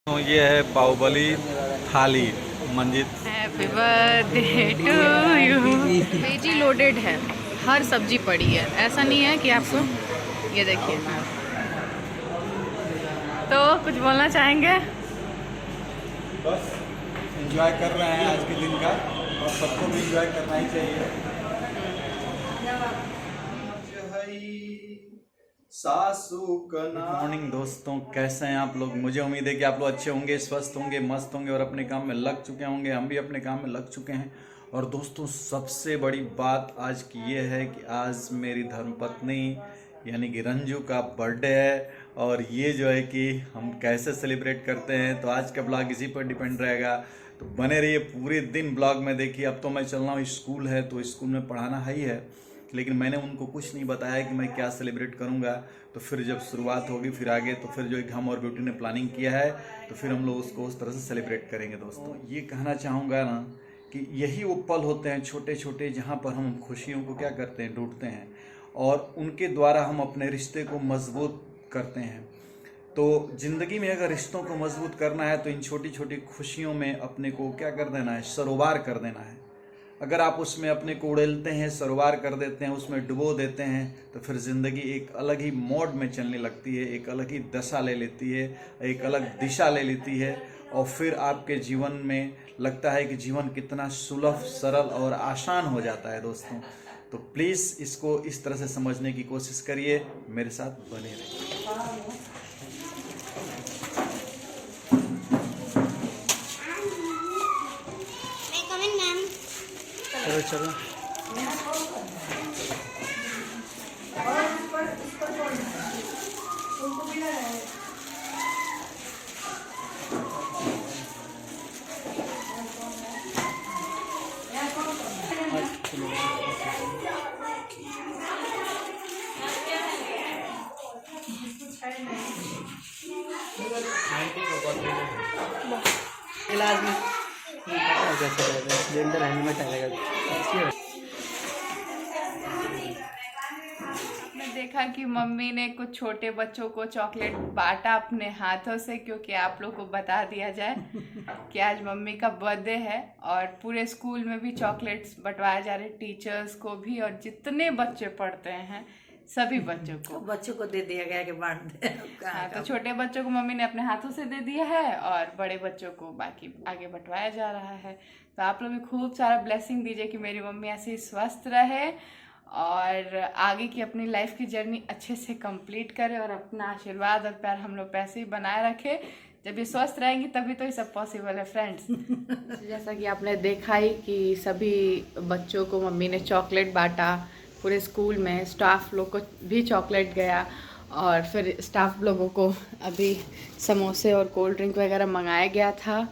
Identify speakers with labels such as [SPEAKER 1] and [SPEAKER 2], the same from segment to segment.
[SPEAKER 1] तो ये है बाहुबली थाली Manjit.
[SPEAKER 2] Happy birthday to you. Veggie loaded है, हर सब्जी पड़ी है, ऐसा नहीं है कि आपको। ये देखिए, तो कुछ बोलना चाहेंगे?
[SPEAKER 1] बस एंजॉय कर रहे हैं आज के दिन का, और सबको भी एंजॉय करना ही चाहिए। गुड मॉर्निंग दोस्तों, कैसे हैं आप लोग? मुझे उम्मीद है कि आप लोग अच्छे होंगे, स्वस्थ होंगे, मस्त होंगे और अपने काम में लग चुके होंगे। हम भी अपने काम में लग चुके हैं। और दोस्तों, सबसे बड़ी बात आज की ये है कि आज मेरी धर्मपत्नी यानी कि रंजू का बर्थडे है। और ये जो है कि हम कैसे सेलिब्रेट करते हैं, तो आज का ब्लॉग इसी पर डिपेंड रहेगा। तो बने रहिए पूरे दिन ब्लॉग में। देखिए, अब तो मैं चल रहा हूँ स्कूल है, तो स्कूल में पढ़ाना ही है, लेकिन मैंने उनको कुछ नहीं बताया कि मैं क्या सेलिब्रेट करूंगा। तो फिर जब शुरुआत होगी फिर आगे, तो फिर जो हम और ब्यूटी ने प्लानिंग किया है, तो फिर हम लोग उसको उस तरह से सेलिब्रेट करेंगे। दोस्तों, ये कहना चाहूँगा ना कि यही वो पल होते हैं छोटे छोटे, जहाँ पर हम खुशियों को क्या करते हैं, ढूंढते हैं, और उनके द्वारा हम अपने रिश्ते को मजबूत करते हैं। तो ज़िंदगी में अगर रिश्तों को मजबूत करना है, तो इन छोटी छोटी खुशियों में अपने को क्या कर देना है, सरोवार कर देना है। अगर आप उसमें अपने को उड़ेलते हैं, सरोवार कर देते हैं, उसमें डुबो देते हैं, तो फिर ज़िंदगी एक अलग ही मोड में चलने लगती है, एक अलग ही दशा ले लेती है, एक अलग दिशा ले लेती है। और फिर आपके जीवन में लगता है कि जीवन कितना सुलभ, सरल और आसान हो जाता है। दोस्तों, तो प्लीज़ इसको इस तरह से समझने की कोशिश करिए, मेरे साथ बने रहिए। चलो चलो,
[SPEAKER 3] इलाज में कैसे अंदर हेलमेट आएगा।
[SPEAKER 2] आपने देखा कि मम्मी ने कुछ छोटे बच्चों को चॉकलेट बांटा अपने हाथों से, क्योंकि आप लोग को बता दिया जाए कि आज मम्मी का बर्थडे है और पूरे स्कूल में भी चॉकलेट्स बंटवाए जा रहे, टीचर्स को भी, और जितने बच्चे पढ़ते हैं सभी बच्चों को
[SPEAKER 3] दे दिया गया कि बांट दे।
[SPEAKER 2] हाँ, तो छोटे बच्चों को मम्मी ने अपने हाथों से दे दिया है और बड़े बच्चों को बाकी आगे बंटवाया जा रहा है। तो आप लोग भी खूब सारा ब्लेसिंग दीजिए कि मेरी मम्मी ऐसे ही स्वस्थ रहे और आगे की अपनी लाइफ की जर्नी अच्छे से कंप्लीट करे, और अपना आशीर्वाद और प्यार हम लोग पैसे ही बनाए रखे। जब ये स्वस्थ रहेंगी तभी तो ये सब पॉसिबल है फ्रेंड्स। जैसा कि आपने देखा ही कि सभी बच्चों को मम्मी ने चॉकलेट बांटा, पूरे स्कूल में स्टाफ लोग को भी चॉकलेट गया, और फिर स्टाफ लोगों को अभी समोसे और कोल्ड ड्रिंक वगैरह मंगाया गया था,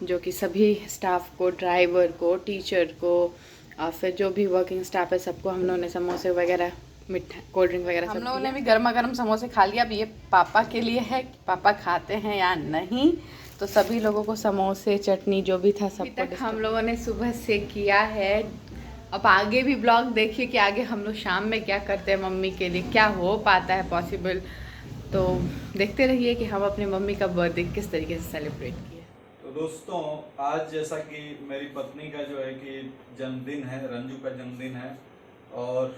[SPEAKER 2] जो कि सभी स्टाफ को, ड्राइवर को, टीचर को, और फिर जो भी वर्किंग स्टाफ है सबको हम लोगों ने समोसे वगैरह, मिठाई, कोल्ड ड्रिंक वगैरह हम लोगों ने भी गर्मा गर्म समोसे खा लिया। अब ये पापा के लिए है कि पापा खाते हैं या नहीं। तो सभी लोगों को समोसे, चटनी जो भी था सब तक हम लोगों ने सुबह से किया है। अब आगे भी ब्लॉग देखिए कि आगे हम लोग शाम में क्या करते हैं, मम्मी के लिए क्या हो पाता है पॉसिबल। तो देखते रहिए कि हम अपनी मम्मी का बर्थडे किस तरीके से सेलिब्रेट किए।
[SPEAKER 1] तो दोस्तों, आज जैसा कि मेरी पत्नी का जो है कि जन्मदिन है, रंजू का जन्मदिन है, और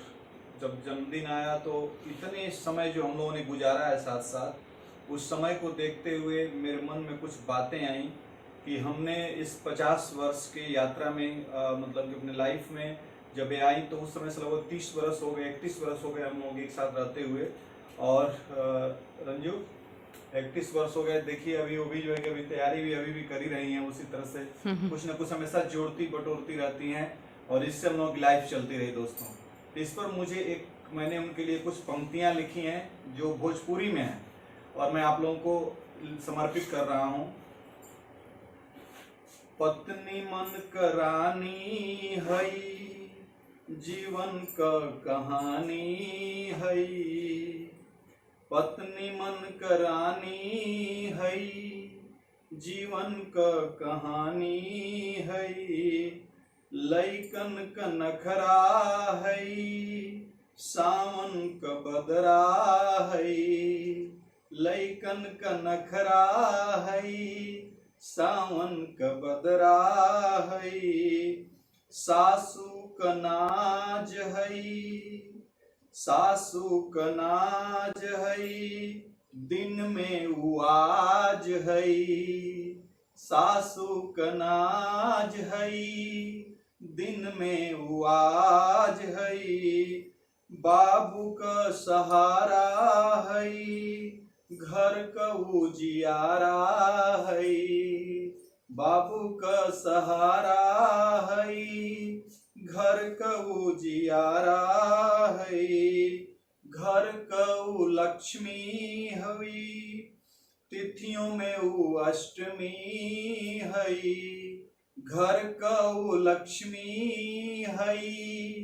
[SPEAKER 1] जब जन्मदिन आया तो इतने समय जो हम लोगों ने गुजारा है साथ साथ, उस समय को देखते हुए मेरे मन में कुछ बातें आई कि हमने इस 50 वर्ष की यात्रा में मतलब कि अपने लाइफ में जब ये आई, तो उस समय से लगभग 30 वर्ष हो गए, 31 वर्ष हो गए हम लोग एक साथ रहते हुए। और रंजू 31 वर्ष हो गए। देखिए, अभी वो भी जो है कि अभी तैयारी भी अभी भी कर ही रही हैं उसी तरह से, कुछ ना कुछ हमेशा जोड़ती बटोरती रहती हैं, और इससे हम लोगों की लाइफ चलती रही। दोस्तों, इस पर मैंने उनके लिए कुछ पंक्तियां लिखी हैं जो भोजपुरी में है, और मैं आप लोगों को समर्पित कर रहा हूँ। पत्नी मन करानी हई, जीवन का कहानी हई। पत्नी मन करानी हई, जीवन का कहानी हई। लइकन का नखरा हई, सावन का बदरा हई। लइकन का नखरा हई, सावन क बदरा है, सासू क नाज है, सासू क नाज है, दिन में उआज है, सासू क नाज है, दिन में उआज है, बाबू का सहारा है, घर का उजियारा है, बाबू का सहारा है, घर का उजियारा है, घर का लक्ष्मी हई, तिथियों में वो अष्टमी है, घर का लक्ष्मी हई,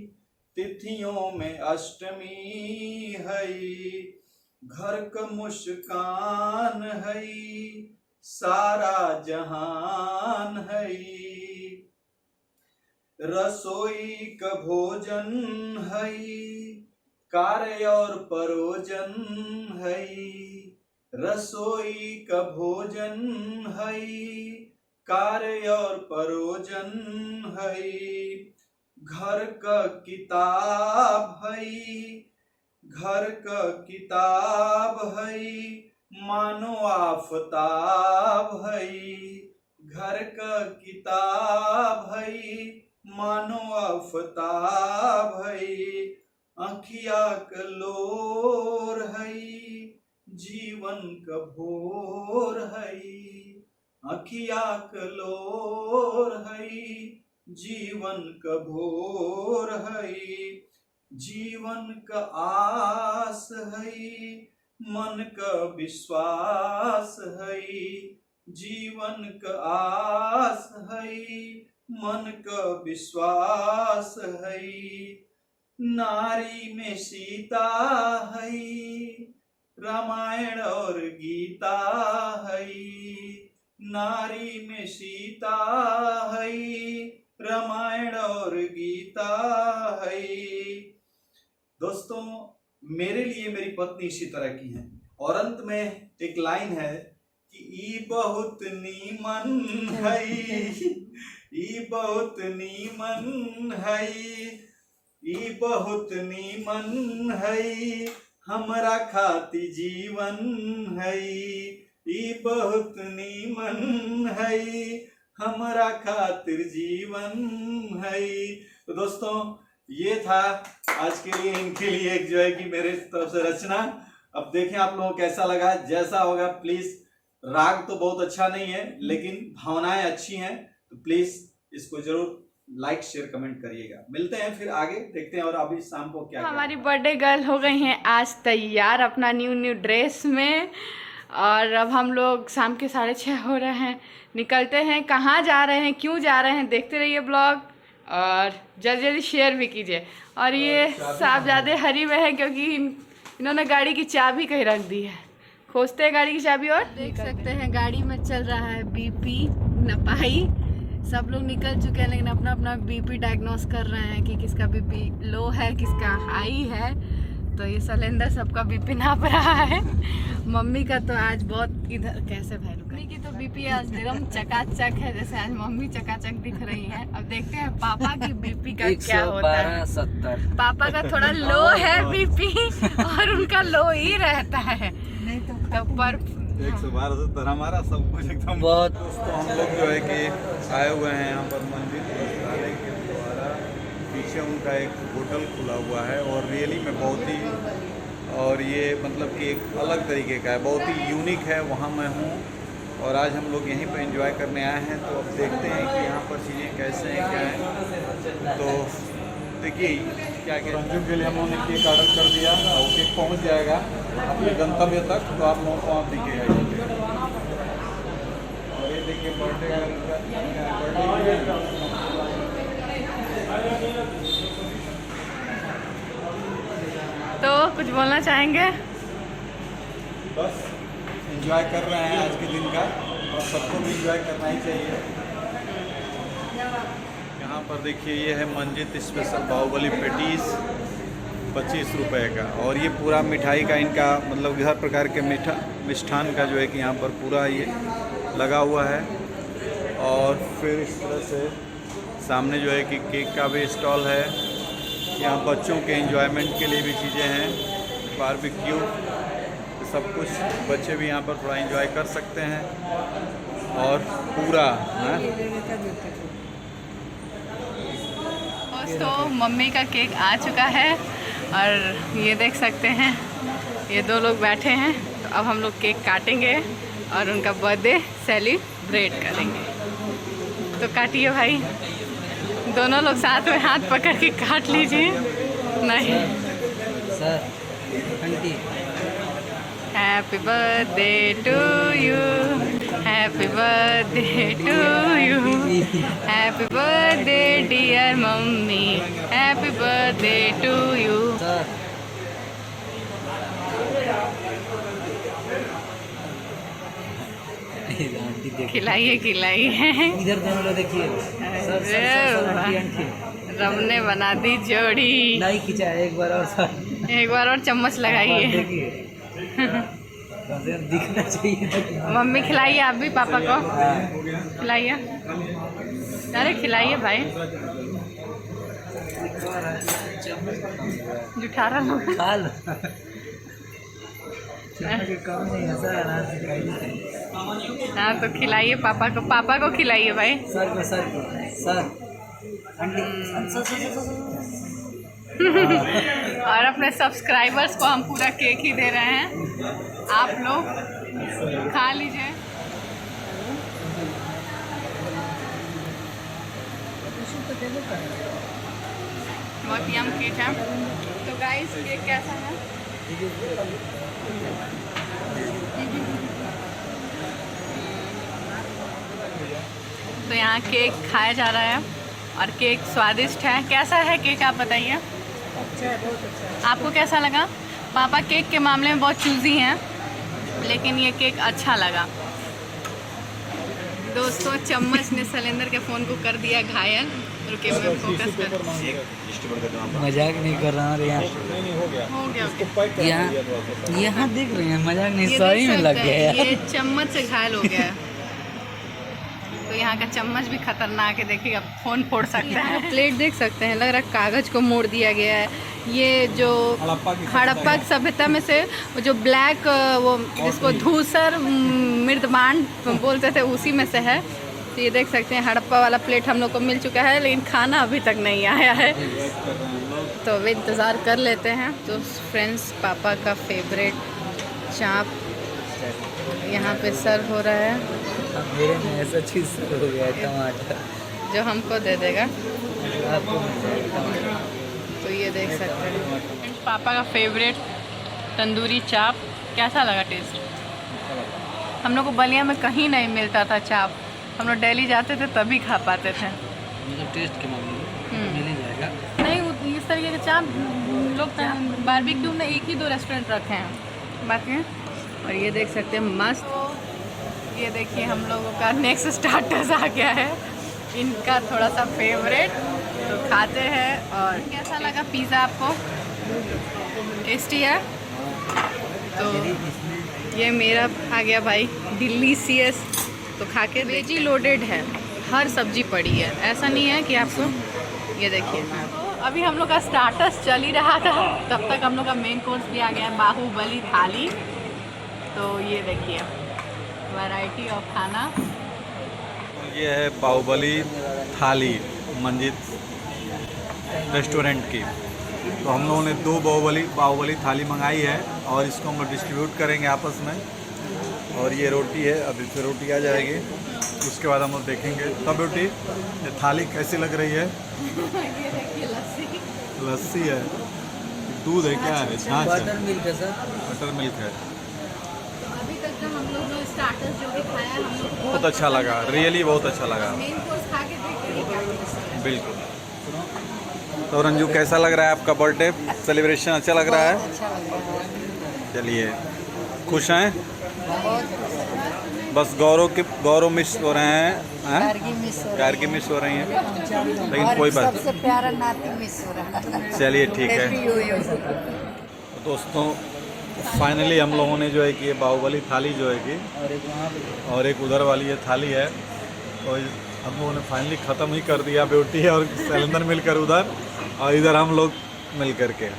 [SPEAKER 1] तिथियों में अष्टमी है, घर का मुस्कान है, सारा जहान है, रसोई का भोजन है, कार्य और परोजन है, रसोई का भोजन है, कार्य और परोजन है, घर का किताब है, घर का किताब है, मानो आफताब है, घर का किताब है, मानो आफताब है, आँखिया कलोर है, जीवन का भोर है, आँखिया कलोर है, जीवन का भोर है, जीवन का आस है, मन का विश्वास है, जीवन का आस है, मन का विश्वास है, नारी में सीता है, रामायण और गीता है, नारी में सीता है, रामायण और गीता है। दोस्तों, मेरे लिए मेरी पत्नी इसी तरह की है। और अंत में एक लाइन है कि ई बहुत नीमन है, ई बहुत नीमन है, ई बहुत नीमन है, हमरा खाती जीवन है, ई बहुत नीमन है, हमरा खातिर जीवन है। तो दोस्तों, ये था आज के लिए इनके लिए एक जो है कि मेरे तरफ से रचना। अब देखें आप लोगों को कैसा लगा। जैसा होगा प्लीज, राग तो बहुत अच्छा नहीं है लेकिन भावनाएं अच्छी हैं, तो प्लीज इसको जरूर लाइक शेयर कमेंट करिएगा। मिलते हैं फिर आगे, देखते हैं और अभी शाम को क्या
[SPEAKER 2] हमारी बर्थडे गर्ल हो गई हैं आज तैयार अपना न्यू ड्रेस में, और अब हम लोग शाम के 6:30 हो रहे हैं, निकलते हैं। कहाँ जा रहे हैं, क्यों जा रहे हैं, देखते रहिए ब्लॉग और जल्दी जल्दी शेयर भी कीजिए। और ये साहबजादे हरी में है क्योंकि इन्होंने गाड़ी की चाबी कहीं रख दी है, खोजते हैं गाड़ी की चाबी। और देख सकते हैं गाड़ी में चल रहा है बीपी नपाई। सब लोग निकल चुके हैं लेकिन अपना अपना बीपी डायग्नोस कर रहे हैं कि किसका बीपी लो है किसका हाई है। तो ये सिलेंडर सबका बीपी नाप रहा है। मम्मी का तो आज बहुत इधर कैसे भाई, मम्मी की तो बीपी आज एकदम चकाचक है, जैसे आज मम्मी चकाचक दिख रही है। अब देखते हैं पापा की बीपी का क्या होता है।
[SPEAKER 3] 112-70
[SPEAKER 2] पापा का थोड़ा लो है बीपी और उनका लो ही रहता है। तो पर
[SPEAKER 1] 112 हमारा सब कुछ एकदम
[SPEAKER 3] बहुत।
[SPEAKER 1] दोस्तों, हम लोग जो है कि आए हुए हैं यहाँ पर मंदिर वस्त्रालय के द्वारा। पीछे उनका एक होटल खुला हुआ है और रियली में बहुत ही, और ये मतलब कि एक अलग तरीके का है, बहुत ही यूनिक है। वहाँ मैं हूँ और आज हम लोग यहीं पर एंजॉय करने आए हैं। तो अब देखते हैं कि यहाँ पर चीज़ें कैसे हैं, क्या है। तो देखिए क्या रंजू के लिए हम लोगों ने केक ऑर्डर कर दिया और केक पहुँच जाएगा अपने गंतव्य तक। तो आप लोगों को आप दिखेगा। और ये देखिए बर्थडे
[SPEAKER 2] तो कुछ बोलना चाहेंगे?
[SPEAKER 1] बस एंजॉय कर रहे हैं आज के दिन का, और सबको भी एंजॉय करना ही चाहिए। यहाँ पर देखिए ये है मंजित स्पेशल बाहुबली पेटीज 25 रुपए का। और ये पूरा मिठाई का इनका मतलब हर प्रकार के मिष्ठान का जो है कि यहाँ पर पूरा ये लगा हुआ है। और फिर इस तरह से सामने जो है कि केक का भी स्टॉल है। यहाँ बच्चों के एंजॉयमेंट के लिए भी चीज़ें हैं, बारबेक्यू, सब कुछ बच्चे भी यहाँ पर थोड़ा एंजॉय कर सकते हैं। और पूरा
[SPEAKER 2] दोस्तों मम्मी का केक आ चुका है और ये देख सकते हैं ये दो लोग बैठे हैं। तो अब हम लोग केक काटेंगे और उनका बर्थडे सेलिब्रेट करेंगे। तो काटिए भाई, दोनों लोग साथ में हाथ पकड़ के काट लीजिए। नहीं
[SPEAKER 3] sir aunty
[SPEAKER 2] happy birthday to you, happy birthday to you, happy birthday dear mummy, happy birthday to you.
[SPEAKER 3] Sir aunty देखिए,
[SPEAKER 2] खिलाइए खिलाइए।
[SPEAKER 3] इधर दोनों लोग देखिए। Sir sir sir aunty aunty
[SPEAKER 2] रब ने बना दी जोड़ी।
[SPEAKER 3] नहीं खींचा, एक बार और सर,
[SPEAKER 2] एक बार और चम्मच लगाइए।
[SPEAKER 3] देखिए दिखना चाहिए।
[SPEAKER 2] मम्मी खिलाइए, आप भी पापा को खिलाइए। अरे खिलाइए भाई, जुठारा लोग।
[SPEAKER 3] खा लो, कम नहीं है सर, आराम से खाइए।
[SPEAKER 2] हाँ तो खिलाइए पापा को खिलाइए भाई।
[SPEAKER 3] सर को सर आंटी सर सर
[SPEAKER 2] और अपने सब्सक्राइबर्स को हम पूरा केक ही दे रहे हैं, आप लोग खा लीजिए। बहुत यम केक है। तो गाइस केक कैसा है? तो यहाँ केक खाया जा रहा है और केक स्वादिष्ट है। कैसा है केक आप बताइए, आपको कैसा लगा? पापा केक के मामले में बहुत चूज़ी हैं, लेकिन ये केक अच्छा लगा। दोस्तों चम्मच ने शैलेंद्र के फ़ोन को कर दिया घायल। रुके मैं फोकस कर,
[SPEAKER 3] मजाक नहीं कर रहा हूँ। यहाँ
[SPEAKER 2] हो गया
[SPEAKER 3] यहाँ देख रहे हैं, मजाक नहीं,
[SPEAKER 2] ये
[SPEAKER 3] सही
[SPEAKER 2] देख
[SPEAKER 3] में लग
[SPEAKER 2] सकते
[SPEAKER 3] गया
[SPEAKER 2] हैं, ये चम्मच से घायल हो गया है। तो यहाँ का चम्मच भी खतरनाक है, देखिएगा फ़ोन फोड़ सकता है। प्लेट देख सकते हैं, लग रहा है कागज़ को मोड़ दिया गया है। ये जो हड़प्पा की सभ्यता में से वो जो ब्लैक, वो जिसको धूसर मृदमान बोलते थे, उसी में से है। तो ये देख सकते हैं हड़प्पा वाला प्लेट हम लोग को मिल चुका है, लेकिन खाना अभी तक नहीं आया है, तो वे इंतज़ार कर लेते हैं। तो फ्रेंड्स पापा का फेवरेट चाप यहाँ पे सर्व हो रहा है।
[SPEAKER 3] मेरे में ऐसा चीज़ हो गया है, टमाटर
[SPEAKER 2] जो हमको दे देगा।
[SPEAKER 3] आपको मिल जाएगा।
[SPEAKER 2] तो ये देख सकते हैं पापा का फेवरेट तंदूरी चाप। कैसा लगा टेस्ट? हम लोग को बलिया में कहीं नहीं मिलता था चाप, हम लोग दिल्ली जाते थे तभी खा पाते थे।
[SPEAKER 3] मतलब टेस्ट के मामले में मिल ही जाएगा।
[SPEAKER 2] नहीं इस तरीके के चाप लोग बारबेक्यू में एक ही दो रेस्टोरेंट रखे हैं बाकी। और ये देख सकते हैं मस्त। ये देखिए हम लोगों का नेक्स्ट स्टार्टर्स आ गया है, इनका थोड़ा सा फेवरेट, तो खाते हैं। और कैसा लगा पिज़्ज़ा आपको? टेस्टी है? तो ये मेरा आ गया भाई डिलीशियस। तो खा के वेजी लोडेड है, हर सब्जी पड़ी है, ऐसा नहीं है कि आपको। ये देखिए तो अभी हम लोग का स्टार्टर्स चल ही रहा था, तब तक हम लोग का मेन कोर्स भी आ गया है, बाहुबली थाली। तो ये देखिए वैरायटी ऑफ खाना।
[SPEAKER 1] ये है बाहुबली थाली मंजित रेस्टोरेंट की। तो हम लोगों ने 2 बाहुबली थाली मंगाई है और इसको हम लोग डिस्ट्रीब्यूट करेंगे आपस में। और ये रोटी है, अभी फिर रोटी आ जाएगी, उसके बाद हम लोग देखेंगे। तब रोटी ये थाली कैसी लग रही है?
[SPEAKER 2] ये देखिए
[SPEAKER 1] लस्सी है, दूध है, क्या है? छाछ है,
[SPEAKER 3] बटर मिल्क है सर।
[SPEAKER 1] बटर मिल्क है।
[SPEAKER 2] अभी तक तो हम लोग ने स्टार्टर्स जो भी खाया हम लोग को
[SPEAKER 1] बहुत अच्छा लगा, रियली बहुत अच्छा लगा,
[SPEAKER 2] मेन कोर्स खा के देखिए।
[SPEAKER 1] बिल्कुल। तो रंजू कैसा लग रहा है आपका बर्थडे सेलिब्रेशन? अच्छा लग रहा है?
[SPEAKER 3] अच्छा लग रहा है।
[SPEAKER 1] चलिए, खुश हैं?
[SPEAKER 3] बहुत
[SPEAKER 1] बस गौरव मिस हो रहे हैं,
[SPEAKER 3] गार्गी मिस हो रही
[SPEAKER 1] गार्गी मिस हो रही हैं,
[SPEAKER 3] है।
[SPEAKER 1] लेकिन
[SPEAKER 3] और
[SPEAKER 1] कोई बात
[SPEAKER 3] सबसे प्यारा नाती मिस हो रहा है।
[SPEAKER 1] चलिए ठीक है।
[SPEAKER 3] Happy New Year।
[SPEAKER 1] तो दोस्तों फाइनली हम लोगों ने जो है कि ये बाहुबली थाली जो है कि
[SPEAKER 3] और एक वहाँ पे
[SPEAKER 1] और एक उधर वाली ये थाली है,
[SPEAKER 4] और हम लोगों ने फाइनली ख़त्म ही कर दिया ब्यूटी और सैलेंडर मिलकर उधर और इधर हम लोग मिल करके।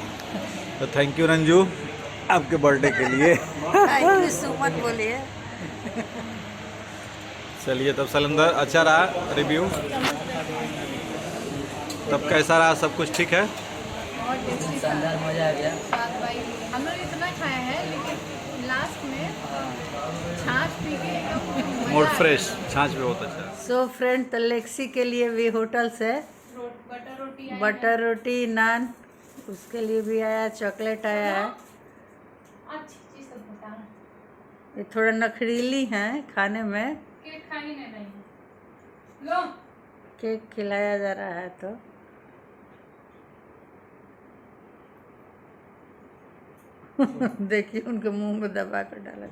[SPEAKER 4] तो थैंक यू रंजू आपके बर्थडे के लिए।
[SPEAKER 3] थैंक यू सो मच बोलिए।
[SPEAKER 4] चलिए तब सैलेंडर अच्छा रहा रिव्यू, तब कैसा रहा, सब कुछ ठीक है?
[SPEAKER 3] शानदार, मजा आ गया।
[SPEAKER 2] हम लोग इतना खाए हैं लेकिन लास्ट में छाछ पी के एकदम
[SPEAKER 4] मूड फ्रेश, छाछ भी बहुत अच्छा है।
[SPEAKER 3] सो फ्रेंड, तलेक्सी के लिए भी होटल से बटर रोटी नान, उसके लिए भी आया, चॉकलेट आया है।
[SPEAKER 2] अच्छी चीज सब बता।
[SPEAKER 3] ये थोड़ा नखरीली हैं खाने में।
[SPEAKER 2] केक खाई नहीं लो।
[SPEAKER 3] केक खिलाया जा रहा है तो देखिए उनके मुंह में दबा कर डाला।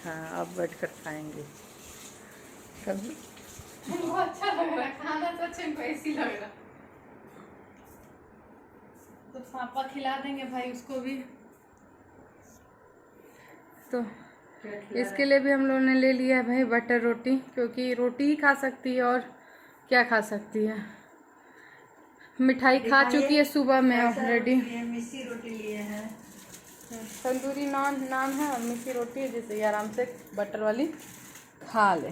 [SPEAKER 3] हाँ, अब बैठ कर खाएंगे कभी।
[SPEAKER 2] वो अच्छा लग रहा है, खाना तो अच्छा इनको ऐसी लग रहा। तो पापा खिला देंगे भाई उसको भी। तो इसके लिए भी हम लोगों ने ले लिया है भाई बटर रोटी, क्योंकि रोटी ही खा सकती है और क्या खा सकती है। मिठाई खा चुकी है सुबह में ऑलरेडी।
[SPEAKER 3] मिस्सी रोटी लिए हैं,
[SPEAKER 2] तंदूरी नान है और मिस्सी रोटी है, जिसे आराम से बटर वाली खा ले।